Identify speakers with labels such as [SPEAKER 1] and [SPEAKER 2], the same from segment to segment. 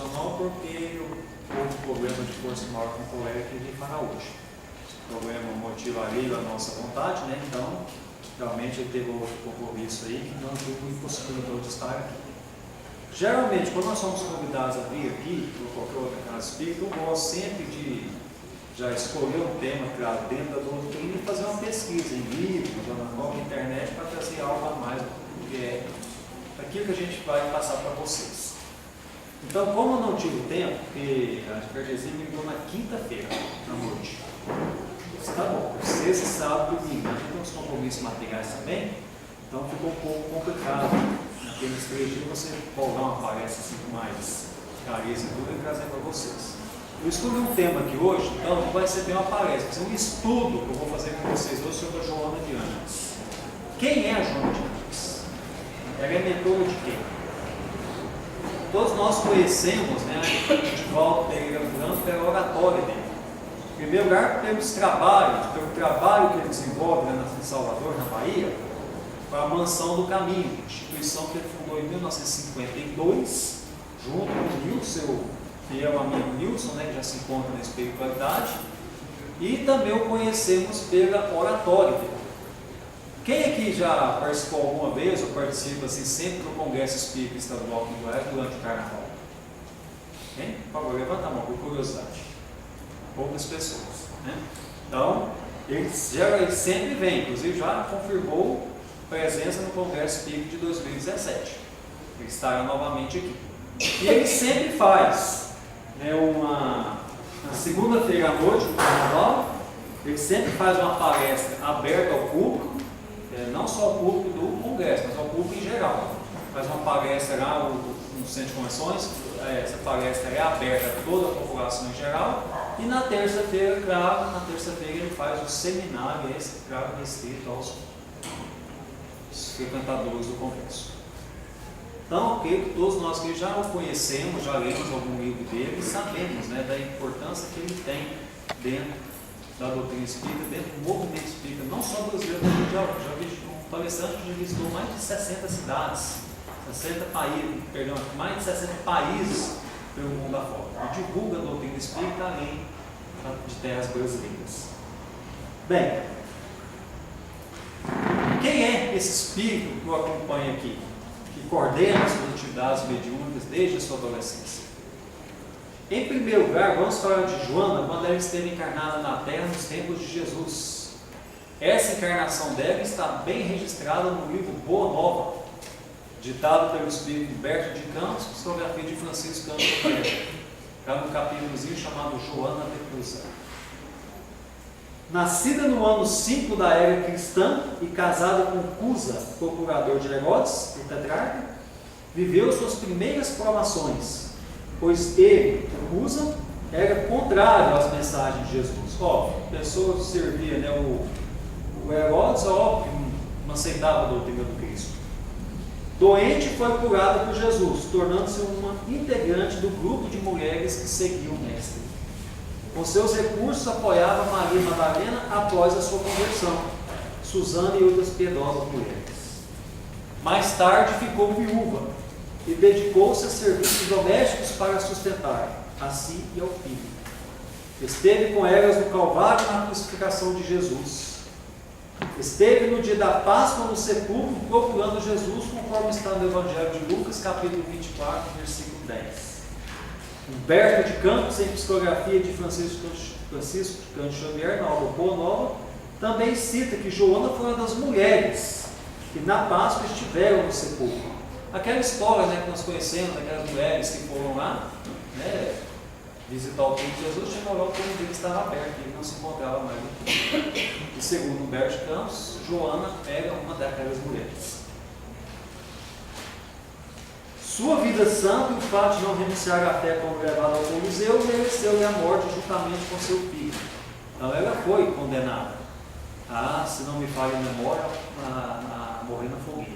[SPEAKER 1] não, porque houve problema de força maior com o colega que ele fará hoje. O problema motiva ali a nossa vontade, né? Então, realmente ele teve outro compromisso aí que não impossibilitou de estar aqui. Geralmente, quando nós somos convidados a vir aqui, por qualquer outra casa espírita, eu gosto sempre de já escolher um tema, claro, dentro da doutrina e fazer uma pesquisa em livros, na nova internet, para trazer algo a mais do que é aquilo que a gente vai passar para vocês. Então, como eu não tive tempo, porque a Vergezinha me ligou na quinta-feira, à noite. Tá bom, sexta, sábado e domingo, tem uns compromissos materiais também, então ficou um pouco complicado. Naqueles 3 dias você folgar uma palestra assim com mais clareza e tudo e trazer para vocês. Eu escolhi um tema aqui hoje, então não vai ser bem uma palestra, vai ser um estudo que eu vou fazer com vocês hoje sobre a Joana de Ângeles. Quem é a Joana de Ângeles? Ela é mentora de quem? Todos nós conhecemos, né, Divaldo Pereira Franco pela oratória dele. Em primeiro lugar, pelo trabalho que ele desenvolve, né, em Salvador, na Bahia, para a Mansão do Caminho, instituição que ele fundou em 1952, junto com o Nilson, seu fiel amigo Nilson, né, que já se encontra na espiritualidade, e também o conhecemos pela oratória dele. Quem aqui já participou alguma vez, ou participa assim, sempre do Congresso Espírita Estadual aqui em Goiás durante o Carnaval? Quem? Por favor, levanta a mão, por curiosidade. Poucas pessoas, né? Então, ele sempre vem, inclusive já confirmou presença no Congresso Espírita de 2017. Ele estará novamente aqui. E ele sempre faz, né, na segunda-feira à noite do Carnaval, ele sempre faz uma palestra aberta ao público, não só ao público do Congresso, mas ao público em geral. Faz uma palestra lá no Centro de Convenções, essa palestra é aberta a toda a população em geral, e na terça-feira, claro, ele faz o seminário, esse, claro, restrito aos frequentadores do Congresso. Então, ok, todos nós que já o conhecemos, já lemos algum livro dele e sabemos, né, da importância que ele tem dentro da doutrina espírita, dentro do movimento espírita, não só brasileiro, mas mundial. Já vi um palestrante que já visitou mais de 60 cidades, mais de 60 países pelo mundo afora. E divulga a doutrina espírita além de terras brasileiras. Bem, quem é esse espírito que eu acompanho aqui, que coordena as suas atividades mediúnicas desde a sua adolescência? Em primeiro lugar, vamos falar de Joana quando ela esteve encarnada na Terra nos tempos de Jesus. Essa encarnação dela está bem registrada no livro Boa Nova, ditado pelo espírito Humberto de Campos, psicografia de Francisco Campos Ferreira, está no capítulozinho chamado Joana de Cruz. Nascida no ano 5 da era cristã e casada com Cusa, procurador de Herodes, o tetrarca, viveu suas primeiras provações, pois ele, Cusa, era contrário às mensagens de Jesus. Pessoas que serviam, né, o Herodes, não aceitava a doutrina do Cristo. Doente, foi curada por Jesus, tornando-se uma integrante do grupo de mulheres que seguiam o Mestre. Com seus recursos, apoiava Maria Madalena após a sua conversão, Susana e outras piedosas mulheres. Mais tarde, ficou viúva e dedicou-se a serviços domésticos para sustentar a si e ao filho. Esteve com elas no Calvário na crucificação de Jesus. Esteve no dia da Páscoa no sepulcro procurando Jesus, conforme está no Evangelho de Lucas, capítulo 24, versículo 10. Humberto de Campos, em psicografia de Francisco Cândido Xavier, na obra Boa Nova, também cita que Joana foi uma das mulheres que na Páscoa estiveram no sepulcro. Aquela história, né, que nós conhecemos, daquelas mulheres que foram lá, né, visitar o túmulo de Jesus, chegou lá, o túmulo dele estava aberto, ele não se encontrava mais no túmulo. E segundo Humberto de Campos, Joana era uma daquelas mulheres. Sua vida santa e o fato de não renunciar à fé quando levada ao Coliseu mereceu-lhe a morte juntamente com seu filho. Então ela foi condenada a, se não me falha a memória, a morrer na fogueira.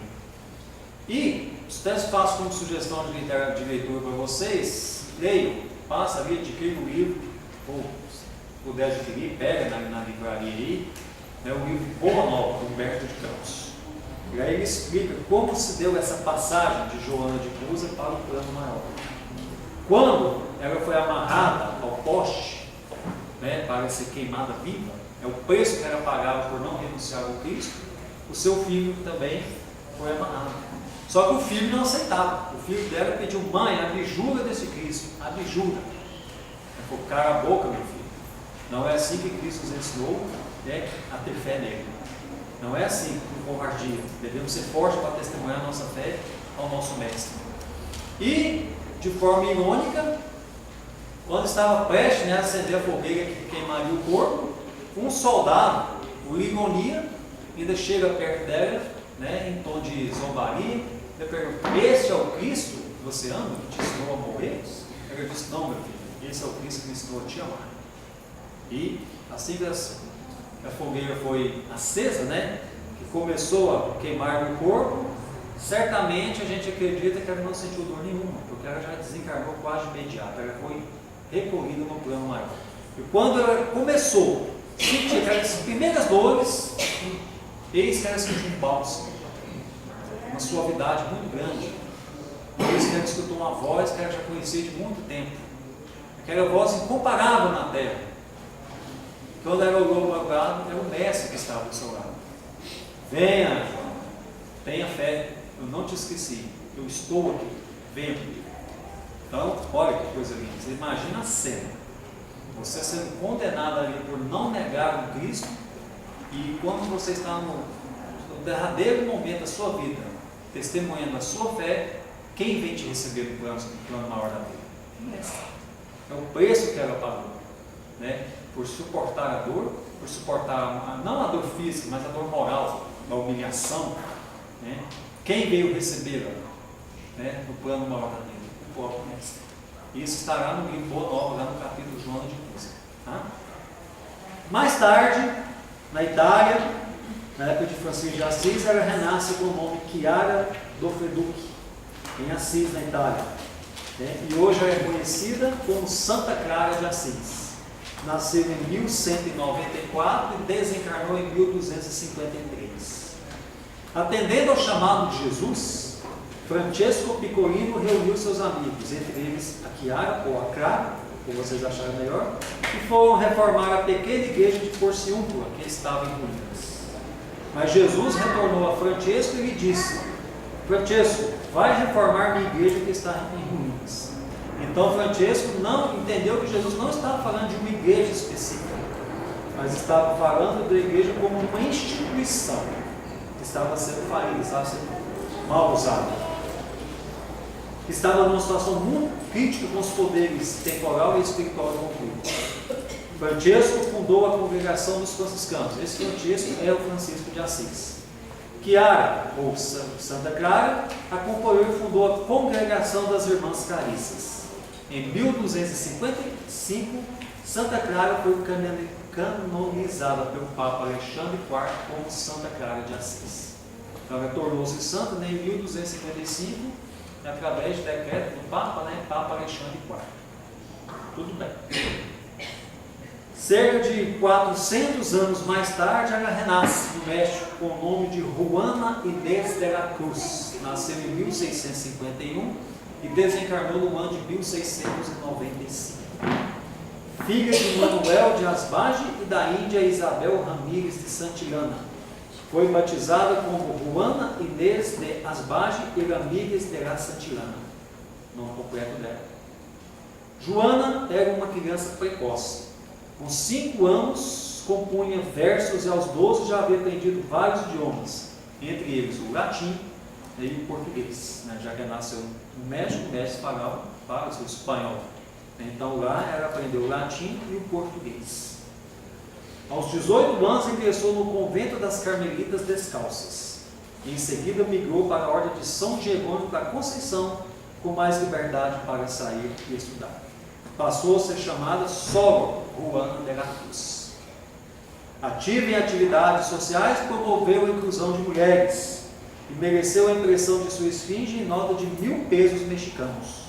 [SPEAKER 1] E, se até faço como sugestão de leitura para vocês, leiam, passa ali, adquire o livro, ou se puder adquirir, pega na livraria aí, né, o livro Boa Nova, do Humberto de Campos. E aí ele explica como se deu essa passagem de Joana de Cusa para o plano maior. Quando ela foi amarrada ao poste, né, para ser queimada viva, é o preço que ela pagava por não renunciar ao Cristo, o seu filho também foi amarrado. Só que o filho não aceitava. O filho dela pediu: mãe, abjura desse Cristo, abjura. Ele falou: cala a boca, meu filho. Não é assim que Cristo nos ensinou, né, a ter fé nele. Não é assim, com covardia. Devemos ser fortes para testemunhar a nossa fé ao nosso mestre. E, de forma irônica, quando estava prestes, né, a acender a fogueira que queimaria o corpo, um soldado, por ironia, ainda chega perto dela, né, em tom de zombaria, e pergunta: este é o Cristo que você ama, que te ensinou a morrer? Ela disse: não, meu filho, esse é o Cristo que me ensinou a te amar. E assim que a fogueira foi acesa, né, que começou a queimar o corpo, certamente a gente acredita que ela não sentiu dor nenhuma, porque ela já desencarnou quase imediato, ela foi recolhida no plano maior. E quando ela começou a sentir aquelas primeiras dores, eis que ela sentiu um bálsamo, uma suavidade muito grande. Eis que ela escutou uma voz que ela já conhecia de muito tempo, aquela voz incomparável na terra. Quando ela olhou para o lado, era o mestre que estava do seu lado. Venha, tenha fé, eu não te esqueci, eu estou aqui, venha. Então, olha que coisa linda, você imagina a cena, você sendo condenado ali por não negar o Cristo, e quando você está no derradeiro momento da sua vida, testemunhando a sua fé, quem vem te receber no plano maior da vida? O mestre. É o preço que ela pagou, né? Por suportar a dor, por suportar não a dor física, mas a dor moral, a humilhação, né? Quem veio recebê-la, né, no plano maior da vida? O próprio mestre. Isso estará no livro Boa Nova, lá no capítulo Joana de Música. Tá? Mais tarde, na Itália, na época de Francisco de Assis, ela renasce com o nome Chiara do Feduc, em Assis, na Itália. Né? E hoje ela é conhecida como Santa Clara de Assis. Nasceu em 1194 e desencarnou em 1253. Atendendo ao chamado de Jesus, Francesco Piccolino reuniu seus amigos, entre eles a Chiara, ou a Clara, como vocês acharem melhor, e foram reformar a pequena igreja de Porciúncula, que estava em ruínas. Mas Jesus retornou a Francesco e lhe disse: Francesco, vai reformar minha igreja que está em ruínas. Então Francesco não entendeu que Jesus não estava falando de uma igreja específica, mas estava falando da igreja como uma instituição que estava sendo falida, estava sendo mal usada, que estava numa situação muito crítica com os poderes temporal e espiritual do mundo. Francesco fundou a congregação dos franciscanos. Esse Francesco é o Francisco de Assis. Chiara, ou Santa Clara, acompanhou e fundou a congregação das Irmãs Clarissas. Em 1255, Santa Clara foi canonizada pelo Papa Alexandre IV como Santa Clara de Assis. Então ela tornou-se santa, né, em 1255, através de decreto do Papa, né, Papa Alexandre IV. Tudo bem. Cerca de 400 anos mais tarde, ela renasce no México com o nome de Juana Inés de la Cruz. Nasceu em 1651 e desencarnou no ano de 1695. Filha de Manuel de Asbage e da Índia Isabel Ramírez de Santillana. Foi batizada como Juana Inés de Asbage e Ramírez de la Santillana, nome completo dela. Joana era uma criança precoce. Com 5 anos, compunha versos e aos 12 já havia aprendido vários idiomas, entre eles o latim e o português, né? Já que nasceu no México, o México falava o espanhol. Então lá ela aprendeu o latim e o português. Aos 18 anos ingressou no convento das Carmelitas Descalças. Em seguida migrou para a ordem de São Jerônimo da Conceição, com mais liberdade para sair e estudar. Passou a ser chamada Solo Juana de la Cruz. Ativa em atividades sociais, promoveu a inclusão de mulheres e mereceu a impressão de sua esfinge em nota de 1.000 pesos mexicanos.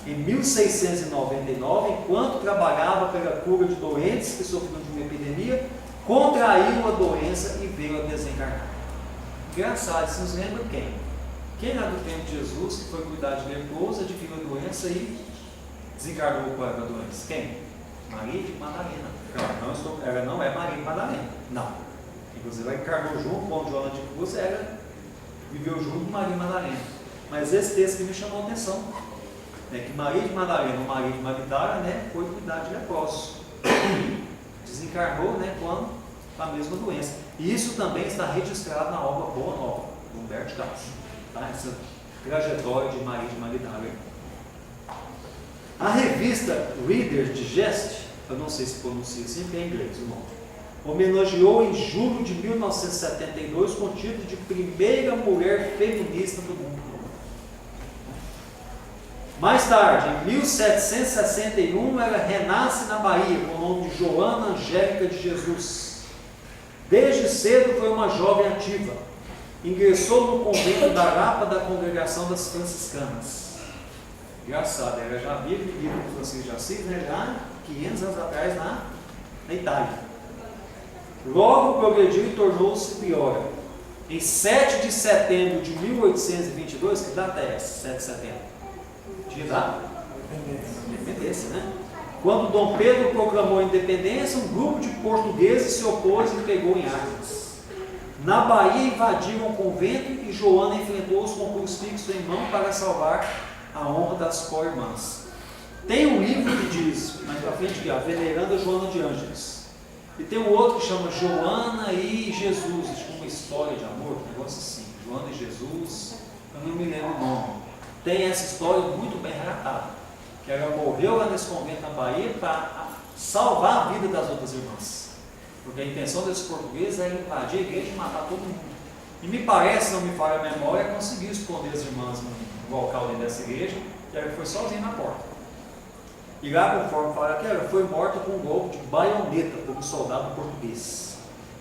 [SPEAKER 1] Em 1699, enquanto trabalhava pela cura de doentes que sofriam de uma epidemia, contraiu a doença e veio a desencarnar. Engraçado, isso nos lembra quem? Quem lá do tempo de Jesus, que foi cuidar de leproso, adquiriu a doença e desencarnou com a doença? Quem? Maria de Madalena. Ela não é Maria de Madalena. Não. Inclusive ela encarnou junto com Joana de Cruz, ela viveu junto com Maria de Madalena. Mas esse texto que me chamou a atenção, que Maria de Madalena ou Maria de Magdala, foi cuidar de leprosos. Desencarnou, com a mesma doença. E isso também está registrado na obra Boa Nova, do Humberto Campos. Tá? Essa trajetória de Maria de Magdala. A revista Reader Digest, eu não sei se pronuncia assim, porque é em inglês o nome, homenageou em julho de 1972 com o título de primeira mulher feminista do mundo. Mais tarde, em 1761, ela renasce na Bahia com o nome de Joana Angélica de Jesus. Desde cedo foi uma jovem ativa. Ingressou no convento da Lapa da Congregação das Franciscanas. Engraçado, ela já havia vivido com Francisco de Assis, já 500 anos atrás na Itália. Logo progrediu e tornou-se priora. Em 7 de setembro de 1822, que data é essa? 7 de setembro? Dia da independência, Quando Dom Pedro proclamou a independência, um grupo de portugueses se opôs e pegou em armas. Na Bahia invadiram o convento e Joana enfrentou-os com o crucifixo em mão para salvar a honra das co-irmãs. Tem um livro que diz, mais para frente, Veneranda Joana de Ângeles. E tem um outro que chama Joana e Jesus, uma história de amor, um negócio assim. Joana e Jesus, eu não me lembro o nome. Tem essa história muito bem relatada, que ela morreu lá nesse convento na Bahia para salvar a vida das outras irmãs, porque a intenção desses portugueses era invadir a igreja e matar todo mundo. E me parece, não me falha a memória, conseguiu esconder as irmãs no local dentro dessa igreja, e ela foi sozinha na porta. E lá, conforme fala aqui, ela foi morta com um golpe de baioneta por um soldado português.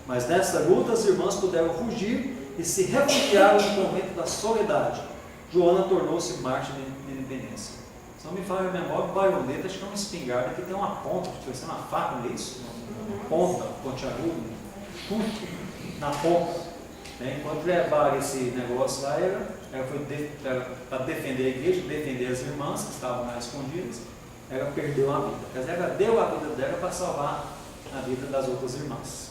[SPEAKER 1] Mas nessa luta as irmãs puderam fugir e se refugiaram no convento da Soledade. Joana tornou-se mártir da independência. Se não me falha a memória, baioneta, acho que é uma espingarda que tem uma ponta, parecendo uma faca, não é isso? Uma ponta, pontiaguda, na ponta. Enquanto levaram esse negócio lá, ela foi para defender a igreja, defender as irmãs que estavam lá escondidas, ela perdeu a vida. Quer dizer, ela deu a vida dela para salvar a vida das outras irmãs.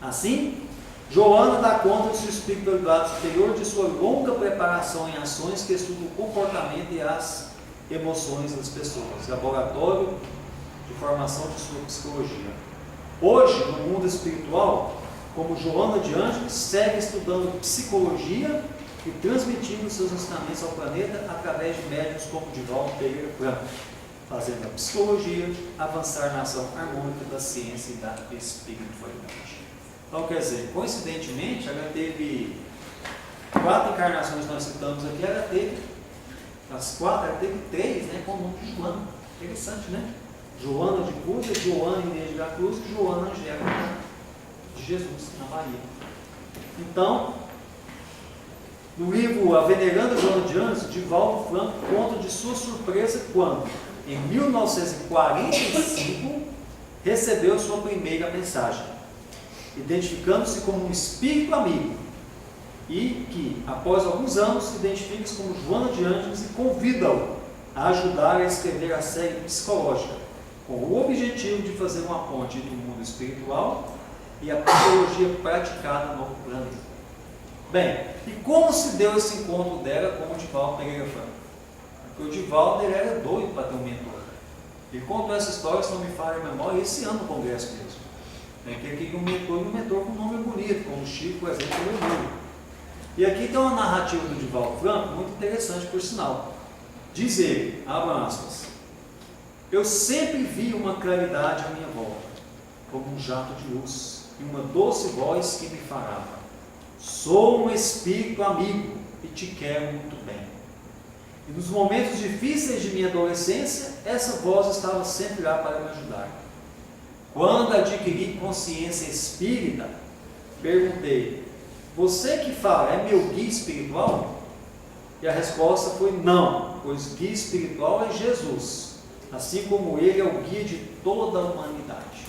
[SPEAKER 1] Assim, Joana dá conta de seu espiritualidade superior, de sua longa preparação em ações que estudam o comportamento e as emoções das pessoas, laboratório de formação de sua psicologia. Hoje, no mundo espiritual, como Joana de Ângeles, segue estudando psicologia e transmitindo seus ensinamentos ao planeta através de médiuns como Divaldo Pereira Franco, fazendo a psicologia avançar na ação harmônica da ciência e da espiritualidade. Então, quer dizer, coincidentemente, ela teve 4 encarnações que nós citamos aqui, ela teve, as 4, ela teve 3, com o nome de Joana. Interessante, Joana de Cruz, Joana Inês da Cruz e Joana Angélica de Jesus, na Bahia. Então, no livro A Veneranda Joana de Ângeles, Divaldo Franco conta de sua surpresa quando, em 1945, recebeu sua primeira mensagem, identificando-se como um espírito amigo, e que, após alguns anos, se identifica-se como Joana de Ângeles e convida-o a ajudar a escrever a série psicológica, com o objetivo de fazer uma ponte entre o mundo espiritual e a psicologia praticada no planeta. Bem, e como se deu esse encontro dela com o Divaldo Pereira Franco? Porque o Divaldo era doido para ter um mentor. Ele contou essa história, se não me falha a memória, esse ano no congresso mesmo. Que ele queria um mentor com um nome bonito, como Chico, por exemplo, e aqui tem uma narrativa do Divaldo Franco muito interessante, por sinal. Diz ele, abre aspas: eu sempre vi uma claridade à minha volta, como um jato de luz, e uma doce voz que me falava: sou um espírito amigo e te quero muito bem. E nos momentos difíceis de minha adolescência, essa voz estava sempre lá para me ajudar. Quando adquiri consciência espírita, perguntei: você que fala é meu guia espiritual? E a resposta foi: não, pois guia espiritual é Jesus, assim como ele é o guia de toda a humanidade.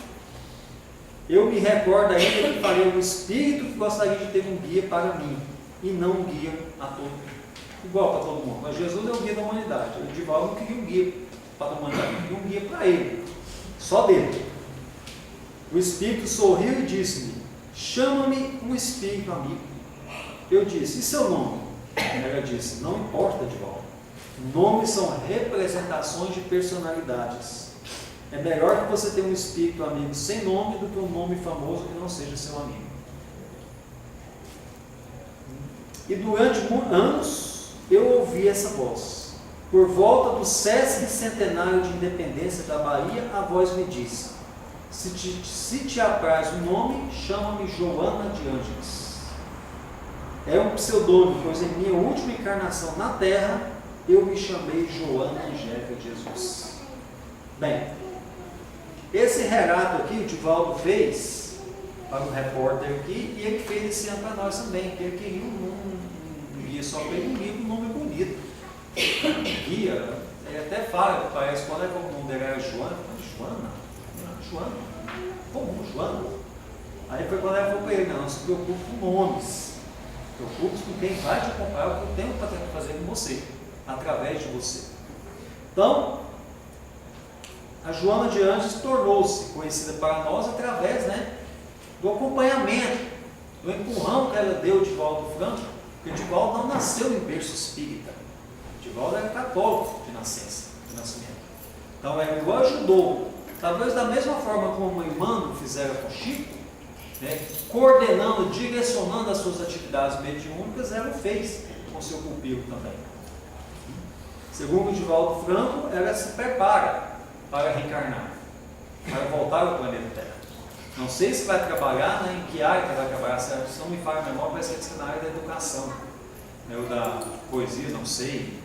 [SPEAKER 1] Eu me recordo ainda que falei ao Espírito que gostaria de ter um guia para mim, e não um guia igual para todo mundo. Mas Jesus é o guia da humanidade. O Divaldo não queria um guia para a humanidade, e um guia para ele, só dele. O Espírito sorriu e disse-me: chama-me um Espírito amigo. Eu disse: e seu nome? Ela disse: não importa, Divaldo. Nomes são representações de personalidades. É melhor que você tenha um Espírito amigo sem nome do que um nome famoso que não seja seu amigo. E durante anos eu ouvi essa voz. Por volta do Sesc Centenário de Independência da Bahia, a voz me disse: se te apraz o nome, chama-me Joana de Ângeles. É um pseudônimo, pois em minha última encarnação na Terra, eu me chamei Joana Angélica de Jesus. Bem, esse relato aqui o Divaldo fez para o repórter aqui, e ele fez esse ano para nós também, que ele queria um guia só para ele, um livro, um nome bonito. Guia, ele até fala, parece, quando o nome dele era Joana, como Joana? Aí foi quando ela falou para ele: não se preocupe com nomes, preocupe com quem vai te acompanhar, o que eu tenho para fazer com você, através de você. Então, a Joana de Ângeles tornou-se conhecida para nós através, do acompanhamento, do empurrão que ela deu de Divaldo Franco, porque Divaldo não nasceu em berço espírita. Divaldo era católico de nascimento. Então ela o ajudou, talvez da mesma forma como o irmão fizeram com Chico, coordenando, direcionando as suas atividades mediúnicas, ela fez com seu pupilo também. Segundo Divaldo Franco, ela se prepara para reencarnar, para voltar ao planeta Terra. Não sei se vai trabalhar, em que área que vai trabalhar, se não me falha a memória, vai ser na área da educação, ou da poesia, não sei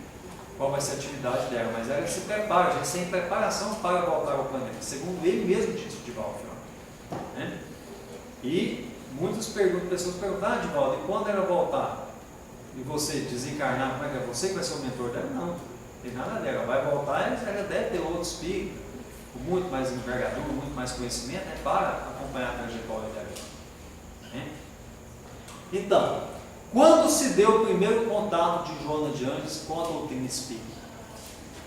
[SPEAKER 1] qual vai ser a atividade dela, mas ela se prepara, já está em preparação para voltar ao planeta, segundo ele mesmo disse, Divaldo Franco. E muitas pessoas perguntam: Divaldo, e quando ela voltar e você desencarnar, como é que é? Você que vai ser o mentor dela? Não, não tem nada dela. Vai voltar, ela deve ter outro espírito, com muito mais envergadura, muito mais conhecimento, para acompanhar a trajetória dela. Então, quando se deu o primeiro contato de Joana de Ângeles com a doutrina espírita?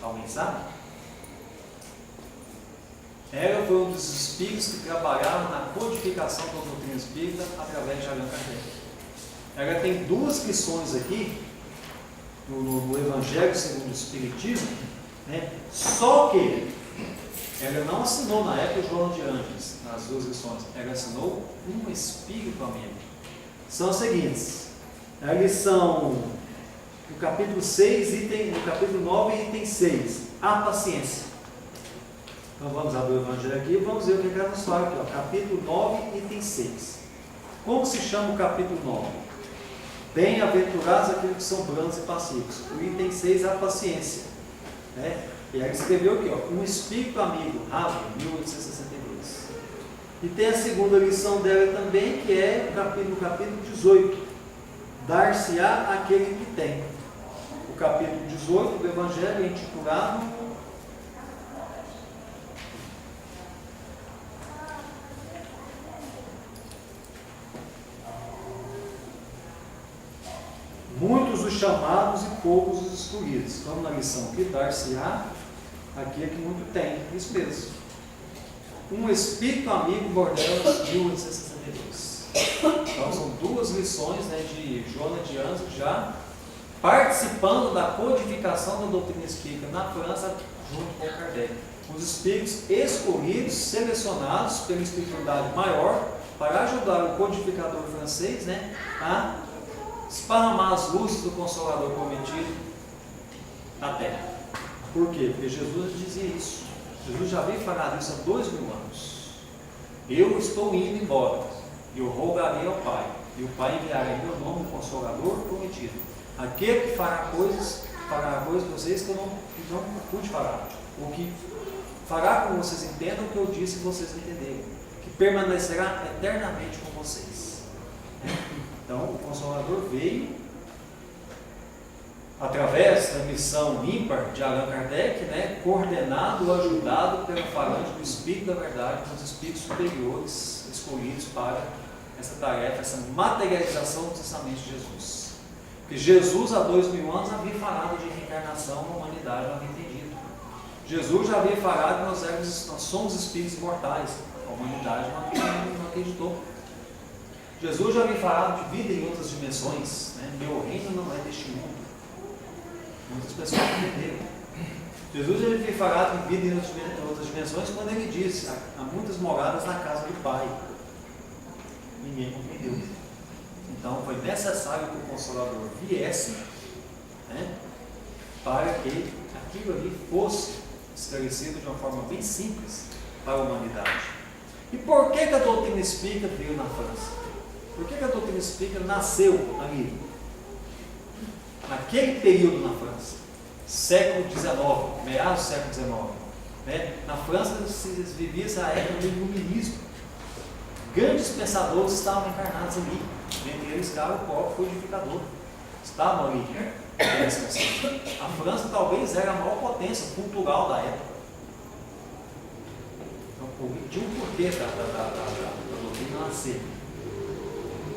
[SPEAKER 1] Alguém sabe? Ela foi um dos espíritos que trabalharam na codificação da doutrina espírita através de Allan Kardec. Ela tem duas lições aqui no Evangelho segundo o Espiritismo, só que ela não assinou na época Joana de Ângeles, nas duas lições, ela assinou um espírito amigo. São as seguintes: a lição no capítulo 6, no capítulo 9, item 6, a paciência. Então vamos abrir o Evangelho aqui e vamos ver o que ela nos fala aqui, capítulo 9, item 6. Como se chama o capítulo 9? Bem-aventurados aqueles que são brandos e pacíficos. O item 6 é a paciência. E aí escreveu aqui, um espírito amigo, Havre, 1862. E tem a segunda lição dela também, que é no capítulo 18. Dar-se-á aquele que tem. O capítulo 18 do Evangelho é intitulado Muitos os chamados e poucos os escolhidos. Então, na lição aqui, dar-se-á aquele que muito tem. Isso mesmo. Um espírito amigo, Bordeaux, 1862. Então, são duas lições de Joana de Ângeles já participando da codificação da doutrina espírita na França, junto com Kardec. Os espíritos escolhidos, selecionados pela espiritualidade maior, para ajudar o codificador francês a esparramar as luzes do Consolador prometido na Terra. Por quê? Porque Jesus dizia isso. Jesus já veio falar disso há 2000 anos. Eu estou indo embora, e eu rogarei ao Pai, e o Pai enviará em meu nome o Consolador prometido. Aquele que fará coisas com vocês que eu não pude falar. O que fará com que vocês entendam o que eu disse e vocês entenderem. Que permanecerá eternamente com vocês. Então, o Consolador veio através da missão ímpar de Allan Kardec, coordenado, ajudado pela falante do Espírito da Verdade, com os Espíritos superiores escolhidos para essa tarefa, essa materialização do testamento de Jesus. Porque Jesus, há 2000 anos, havia falado de reencarnação, a humanidade não havia entendido. Jesus já havia falado que nós somos espíritos mortais. A humanidade não acreditou. Jesus já havia falado de vida em outras dimensões, né? Meu reino não é deste mundo. Muitas pessoas não entenderam. Jesus já havia falado de vida em outras dimensões quando ele disse: há muitas moradas na casa do Pai. Ninguém compreendeu. Então foi necessário que o Consolador viesse, né, para que aquilo ali fosse esclarecido de uma forma bem simples para a humanidade. E por que a doutrina espírita veio na França? Por que a doutrina espírita nasceu ali? Naquele período na França, século XIX, meados do século XIX, né? Na França se vivia essa época do iluminismo. Grandes pensadores estavam encarnados ali, dentre eles Karl Popper, codificador, estavam ali. A França talvez era a maior potência cultural da época. Então, tinha um porquê da doutrina nascer.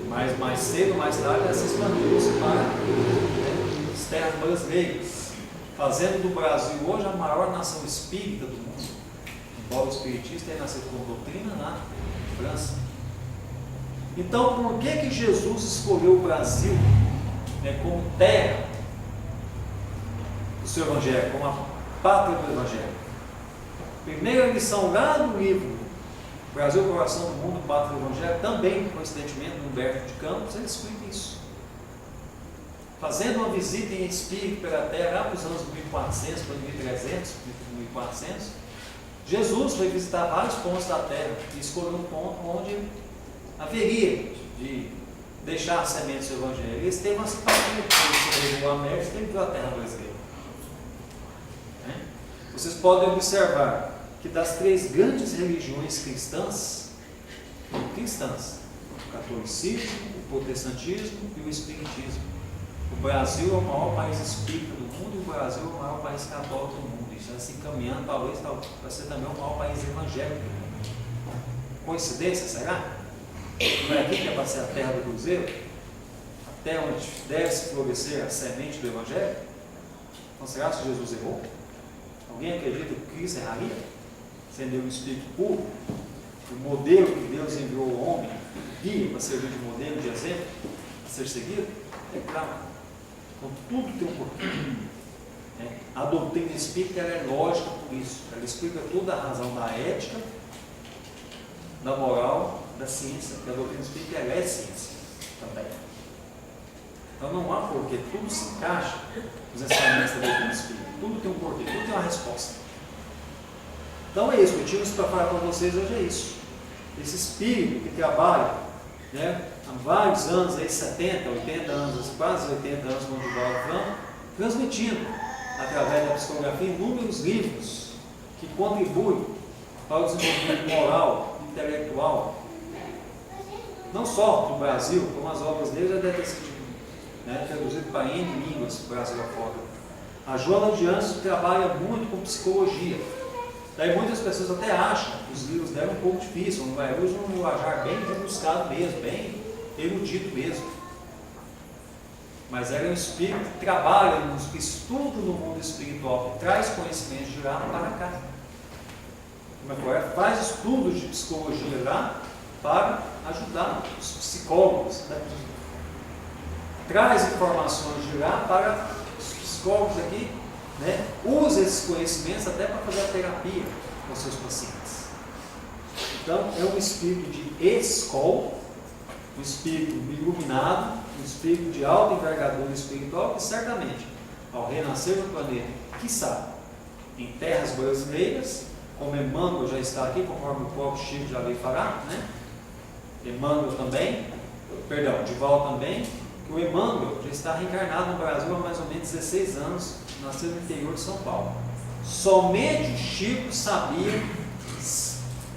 [SPEAKER 1] Mas mais cedo, mais tarde, ela se expandiu para as terras brasileiras, fazendo do Brasil hoje a maior nação espírita do mundo. Embora o espiritismo tenha nascido com doutrina na França. Então, por que Jesus escolheu o Brasil, né, como terra do seu Evangelho, como a pátria do Evangelho? Primeira lição lá no livro Brasil, Coração do Mundo, Pátria do Evangelho, também, coincidentemente, no Humberto de Campos, ele explica isso. Fazendo uma visita em espírito pela terra lá para os anos 1400, para 1300, 1400, Jesus foi visitar vários pontos da terra e escolheu um ponto onde haveria de deixar a semente do seu Evangelho. Ele esteve uma simpatia, ele sobreviveu a América, esteve pela terra brasileira. Vocês podem observar que das três grandes religiões cristãs, o catolicismo, o protestantismo e o espiritismo, o Brasil é o maior país espírita do mundo e o Brasil é o maior país católico do mundo. Isso está se encaminhando, talvez, para ser também o maior país evangélico do mundo. Coincidência, será? Não é aqui que é para ser a terra do Cruzeiro? A terra onde deve se florescer a semente do Evangelho? Então, será que Jesus errou? Alguém acredita que Cristo erraria? Sendo um espírito puro, o modelo que Deus enviou ao homem, guia para servir de modelo, de exemplo, a ser seguido? É claro. Então, tudo tem um porquê. A doutrina espírita ela é lógica por isso. Ela explica toda a razão da ética, da moral, da ciência. Porque a doutrina espírita ela é ciência também. Então não há porquê. Tudo se encaixa nos ensinamentos da doutrina espírita. Tudo tem um porquê, tudo tem uma resposta. Então é isso, o que eu tinha para falar para vocês hoje é isso. Esse espírito que trabalha, né, há vários anos, aí 70, 80 anos, quase 80 anos, quando o Divaldo Franco, transmitindo, através da psicografia, inúmeros livros que contribuem para o desenvolvimento moral, intelectual, não só do Brasil, como as obras dele já devem ter sido, né, traduzido para N línguas do Brasil afora. A Joana de Anjos trabalha muito com psicologia. Daí muitas pessoas até acham que os livros dela é um pouco difícil, não vai usar um linguajar bem rebuscado mesmo, bem erudito mesmo. Mas ela é um espírito que trabalha, que estuda no mundo espiritual, que traz conhecimento de lá para cá. Ela faz estudos de psicologia lá para ajudar os psicólogos daqui. Traz informações de lá para os psicólogos aqui, né? Usa esses conhecimentos até para fazer a terapia com seus pacientes. Então, é um espírito de escola, um espírito iluminado, um espírito de alta envergadura espiritual, que certamente, ao renascer no planeta, quiçá, em terras brasileiras, como Emmanuel já está aqui, conforme o próprio Chico já veio falar, né? Emmanuel também, perdão, Divaldo também, que o Emmanuel já está reencarnado no Brasil há mais ou menos 16 anos, nasceu no interior de São Paulo. Somente o Chico sabia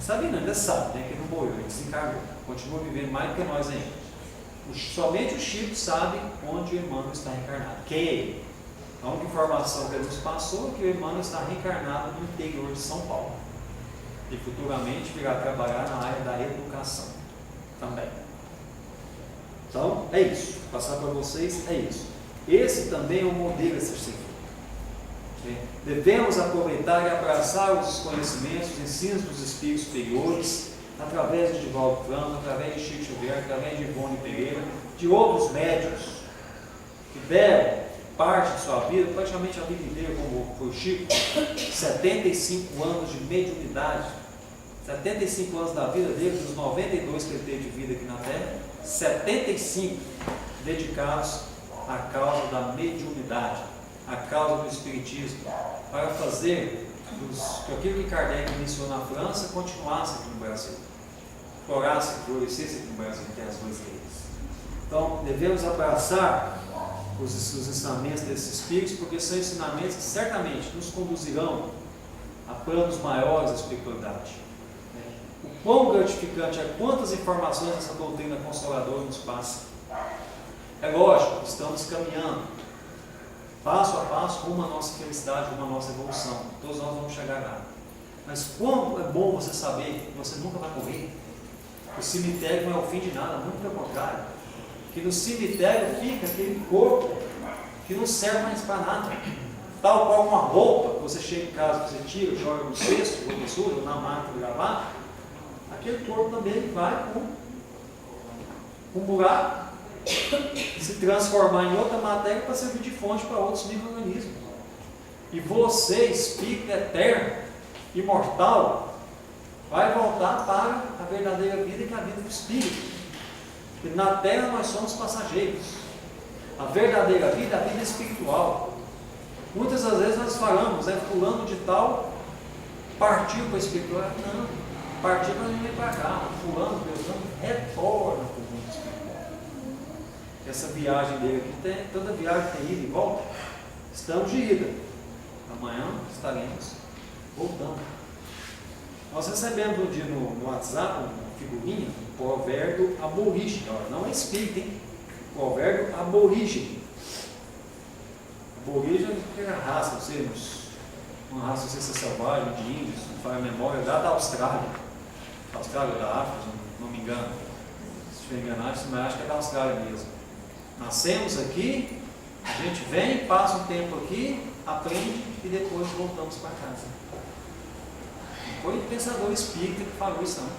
[SPEAKER 1] não, ainda sabe, né, que não morreu, ele desencarnou, continua vivendo mais do que nós ainda. Somente o Chico sabe onde o Emmanuel está reencarnado, que é ele. A única informação que ele nos passou é que o Emmanuel está reencarnado no interior de São Paulo e futuramente virá trabalhar na área da educação também. Então, é isso. Vou passar para vocês, é isso. Esse também é um modelo a ser seguido. Devemos aproveitar e abraçar os conhecimentos, os ensinos dos espíritos superiores, através de Divaldo Franco, através de Chico Xavier, através de Ivone Pereira, de outros médiuns que deram parte de sua vida, praticamente a vida inteira, como foi o Chico, 75 anos de mediunidade, 75 anos da vida dele, dos 92 que ele teve de vida aqui na Terra, 75 dedicados à causa da mediunidade, à causa do espiritismo, para fazer que aquilo que Kardec iniciou na França continuasse aqui no Brasil, florasse, florescesse aqui no Brasil, que é as duas leis. Então, devemos abraçar os ensinamentos desses espíritos, porque são ensinamentos que certamente nos conduzirão a planos maiores da espiritualidade. O quão gratificante é quantas informações essa doutrina consoladora nos passa. É lógico, estamos caminhando passo a passo rumo à nossa felicidade, rumo à nossa evolução. Todos nós vamos chegar lá. Mas quanto é bom você saber que você nunca vai morrer. O cemitério não é o fim de nada, muito pelo contrário. Que no cemitério fica aquele corpo que não serve mais para nada. Tal qual uma roupa, você chega em casa, você tira, joga no cesto, ou suja, ou na máquina de lavar, aquele corpo também vai com um buraco, se transformar em outra matéria para servir de fonte para outros micro-organismos. E você, espírito eterno, imortal, vai voltar para a verdadeira vida, que é a vida do espírito. Porque na Terra nós somos passageiros. A verdadeira vida é a vida espiritual. Muitas das vezes nós falamos, fulano de tal partiu para a espiritual. Não, partiu para não vir para cá. Fulano, Deus, retorna para o mundo espiritual. Essa viagem dele aqui, toda viagem tem ida e volta. Estamos de ida. Amanhã estaremos voltando. Nós recebemos um dia no WhatsApp uma figurinha, um provérbio aborígene. Não é espírita, hein? Provérbio aborígene. Aborígene é a raça, não sei, uma raça, não sei se é selvagem, de índios, não faz a memória, da Austrália. Austrália ou da África, não me engano. Se estiver enganado, mas acho que é da Austrália mesmo. Nascemos aqui, a gente vem, passa um tempo aqui, aprende e depois voltamos para casa. Não foi o pensador espírita que falou isso, não.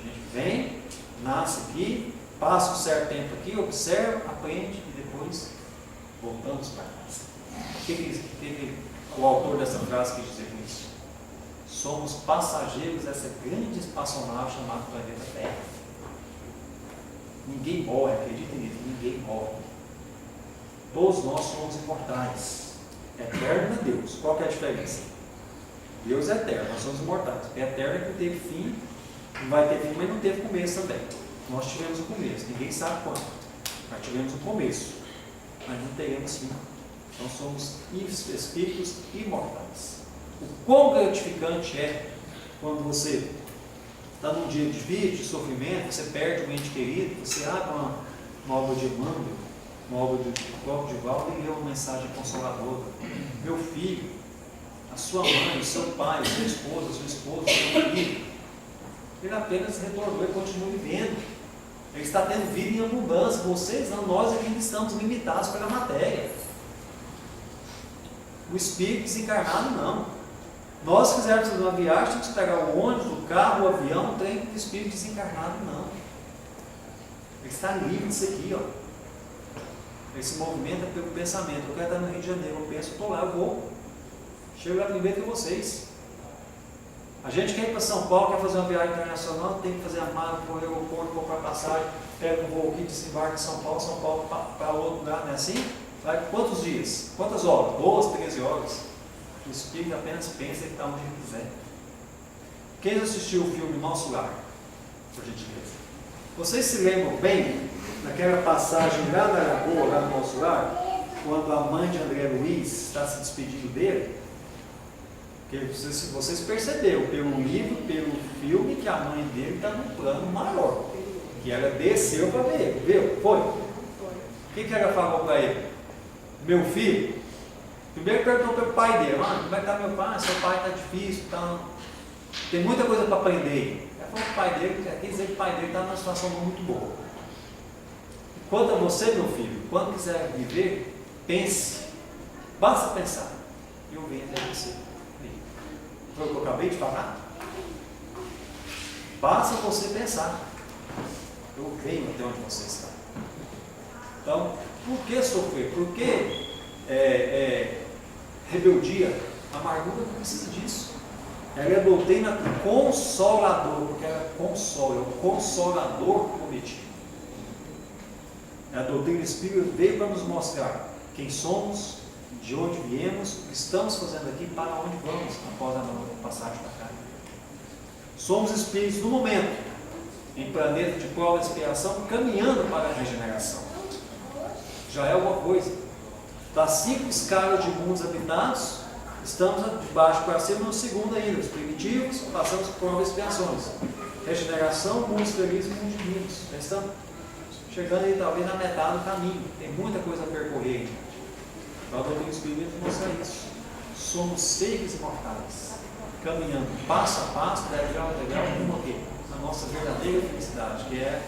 [SPEAKER 1] A gente vem, nasce aqui, passa um certo tempo aqui, observa, aprende e depois voltamos para casa. O que o autor dessa frase quis dizer com isso? Somos passageiros dessa grande espaçonave chamada planeta Terra. Ninguém morre, acredita nisso, ninguém morre. Todos nós somos imortais. Eterno é Deus. Qual que é a diferença? Deus é eterno, nós somos imortais. Eterno é que teve fim, não vai ter fim, mas não teve começo também. Nós tivemos o começo, ninguém sabe quando. Nós tivemos o começo, mas não teremos fim. Então somos espíritos imortais. O quão gratificante é quando você está num dia de vídeo, de sofrimento, você perde um ente querido, você abre uma obra de Emmanuel, uma obra de Clóvis Divaldo e lê uma mensagem consoladora. Meu filho, a sua mãe, o seu pai, a sua esposa, o seu esposo, o seu filho, ele apenas retornou e continua vivendo. Ele está tendo vida em abundância. Vocês não, nós aqui estamos limitados pela matéria. O espírito desencarnado não. Nós quisermos fazer uma viagem, temos que pegar o ônibus, o carro, o avião, o trem, o espírito desencarnado não. Ele está livre disso aqui, ó. Esse movimento é pelo pensamento. Eu quero estar no Rio de Janeiro, eu penso, estou lá, eu vou. Chego lá primeiro que vocês. A gente quer ir para São Paulo, quer fazer uma viagem internacional, tem que fazer a mala, para o aeroporto, comprar passagem, pega um voo aqui, desembarca em São Paulo para outro lugar, não é assim? Vai quantos dias? Quantas horas? 12, 13 horas. O espírito apenas pensa que está onde ele quiser. Quem assistiu o filme Nosso Lar? Por gentileza. Vocês se lembram bem daquela passagem lá na Lagoa, lá no Nosso Lar, quando a mãe de André Luiz está se despedindo dele? Porque vocês perceberam pelo livro, pelo filme, que a mãe dele está num plano maior. Que ela desceu para ver ele, viu? Foi? O que ela falou para ele? Meu filho, primeiro perguntou para o pai dele, como é que está meu pai? Seu pai está difícil, tem muita coisa para aprender. Ela falou para o pai dele, quer dizer que o pai dele está numa situação muito boa. Quanto a você, meu filho, quando quiser viver, pense, basta pensar. e eu venho até você. Foi o que eu acabei de falar? Basta você pensar. Eu venho até onde você está. Então, por que sofrer? Por que rebeldia? A amargura não precisa disso. Ela é a doutrina consolador, porque ela consola, é o consolador prometido. A doutrina espírita veio para nos mostrar quem somos, de onde viemos, o que estamos fazendo aqui, para onde vamos após a nossa passagem para cá. Somos espíritos do momento, em planeta de prova e expiação, caminhando para a regeneração. Já é alguma coisa. Das 5 escalas de mundos habitados, estamos de baixo para cima no segundo ainda, os primitivos, passamos por provas e expiações. Regeneração, mundos felizes e mundos divinos. Já estamos chegando aí talvez na metade do caminho. Tem muita coisa a percorrer. Então, a doutrina espírita mostra isso. Somos seres imortais, caminhando passo a passo, degrau a degrau, rumo a quê? A nossa verdadeira felicidade, que é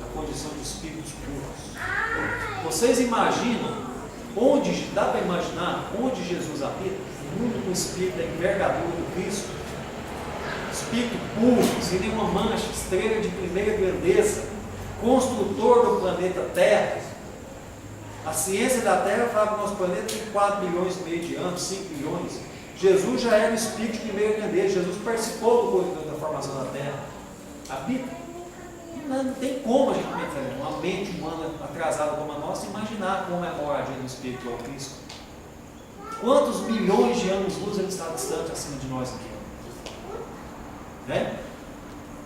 [SPEAKER 1] a condição de espíritos puros. Vocês imaginam onde, dá para imaginar onde Jesus habita? No mundo com espírito da envergadura do Cristo, espírito puro, sem nenhuma mancha, estrela de primeira grandeza, construtor do planeta Terra. A ciência da Terra fala que o nosso planeta tem 4 bilhões e meio de anos, 5 bilhões. Jesus já era o espírito de primeira grandeza. Jesus participou da formação da Terra. Habita. Não tem como a gente, uma mente humana atrasada como a nossa, imaginar como é a moradia do Espírito ao Cristo. Quantos milhões de anos-luz ele está distante acima de nós aqui? Né?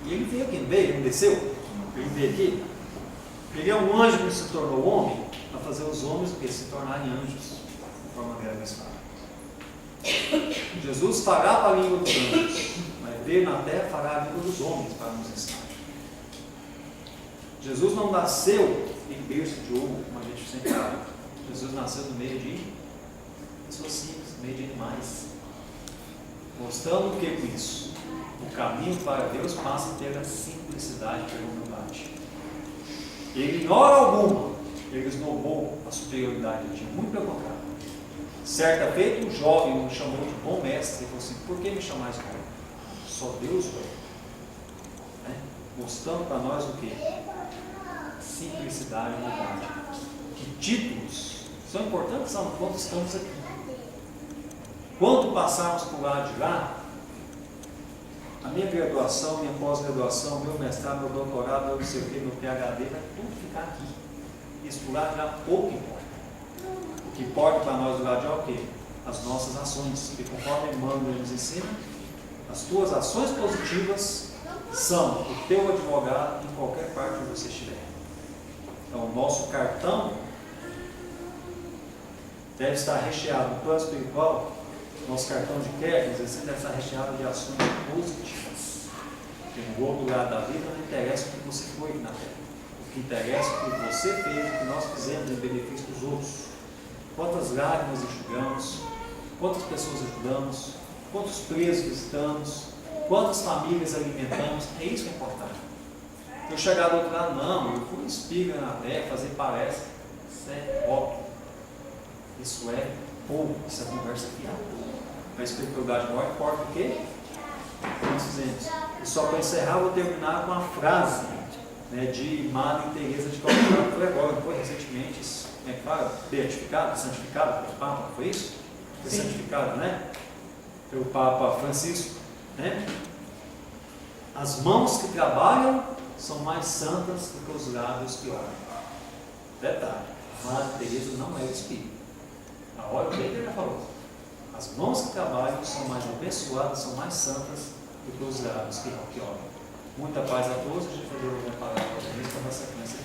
[SPEAKER 1] E ele veio aqui, não veio? Ele não desceu? Ele veio aqui? Ele é um anjo que se tornou homem para fazer os homens que se tornarem anjos, de forma grande espada. Jesus fará para a língua dos anjos, mas veio na terra fará a língua dos homens para nos ensinar. Jesus não nasceu em berço de ouro, como a gente sempre fala. Jesus nasceu no meio de pessoas simples, no meio de animais. Mostrando o que com isso? O caminho para Deus passa pela simplicidade, pela humildade. Ele, em hora alguma, ele esnobou a superioridade de muito pelo contrário. Certa feita, um jovem o chamou de bom mestre e falou assim: por que me chamais bom? Só Deus é. Mostrando para nós o que? Simplicidade e humildade. Que títulos são importantes quando estamos aqui. Quando passarmos por lado de lá, a minha graduação, minha pós-graduação, meu mestrado, meu doutorado, meu CP, meu PhD, vai tudo ficar aqui. Isso por lá já pouco importa. O que importa para nós do lado de lá é o quê? As nossas ações. Porque conforme Emmanuel nos ensina, as tuas ações positivas são o teu advogado em qualquer parte onde você estiver. Então, o nosso cartão deve estar recheado no plano espiritual. Nosso cartão de crédito deve estar recheado de ações positivas. Porque no outro lado da vida não interessa o que você foi na terra. O que interessa é o que você fez, o que nós fizemos em benefício dos outros. Quantas lágrimas enxugamos, quantas pessoas ajudamos, quantos presos visitamos, quantas famílias alimentamos. É isso que é importante. Eu chegar do outro lado, não, eu fui espírita na terra, fazer palestra. Isso é óbvio. Isso é pouco, isso é conversa fiada. A espiritualidade maior importa o quê? Nós fizemos. E só para encerrar, vou terminar com uma frase, né, de Madre Teresa de Calcutá, que foi agora, foi recentemente, beatificado, santificado pelo Papa, foi isso? Foi santificado, né? Pelo Papa Francisco, né? As mãos que trabalham são mais santas do que os lábios que oram. Detalhe, Madre Teresa não é espírita. A hora que ele já falou. As mãos que trabalham são mais abençoadas, são mais santas do que os lábios que oram. Muita paz a todos. A gente vai ver uma palavra para a sequência.